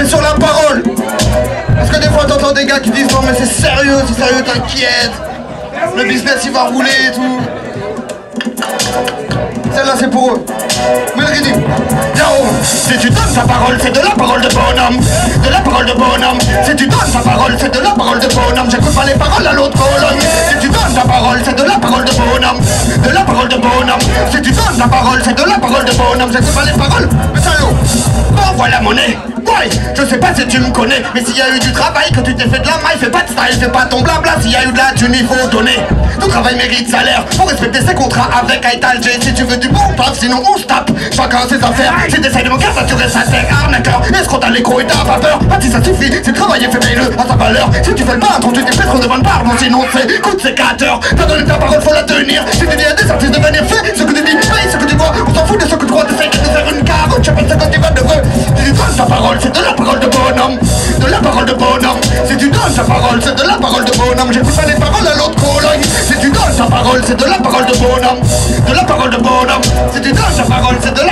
sur la parole. Parce que des fois t'entends des gars qui disent non mais c'est sérieux, t'inquiète. Le business il va rouler et tout. Celle-là c'est pour eux. Mais le rythme. Si tu donnes ta parole, c'est de la parole de bonhomme. De la parole de bonhomme. Si tu donnes ta parole, c'est de la parole de bonhomme. J'écoute pas les paroles à l'autre colonne. Si tu donnes ta parole, c'est de la parole de bonhomme. De la parole de bonhomme. Si tu donnes ta parole, c'est de la parole de bonhomme. J'écoute pas les paroles, mais salaud. Envoie la monnaie. Ouais, je sais pas si tu me connais, mais s'il y a eu du travail, que tu t'es fait de la maille, fais pas de style, fais pas ton blabla. S'il y a eu de la thune, il faut donner. Ton travail mérite salaire, pour respecter ses contrats avec Ital J. Si tu veux du bon paf, sinon on se tape. Chacun ses affaires, si t'essayes de me caricaturer, ça sert. Arnaqueur, est-ce qu'on t'a l'écro et t'as pas peur? Ah si ça suffit, c'est travailler, fais-le à sa valeur. Si tu fais le peintre, tu t'es fait trop devant le pardon, sinon c'est coup de sécateur. T'as donné ta parole, faut la tenir. Si tu dis à des artistes de venir, fais ce que tu dis, paye ce que tu vois. On s'en fout de ce que tu crois, t'essayes de faire une carotte. Je sais pas ce que tu vas de vrai. Si tu donnes ta parole, c'est de la parole de bonhomme. De la parole de bonhomme. Si tu donnes ta parole, c'est de la parole de bonhomme. J'écoute pas les paroles à l'autre cologne. Si tu donnes ta parole, c'est de la parole de bonhomme. De la parole de bonhomme. Si tu donnes ta parole, c'est de la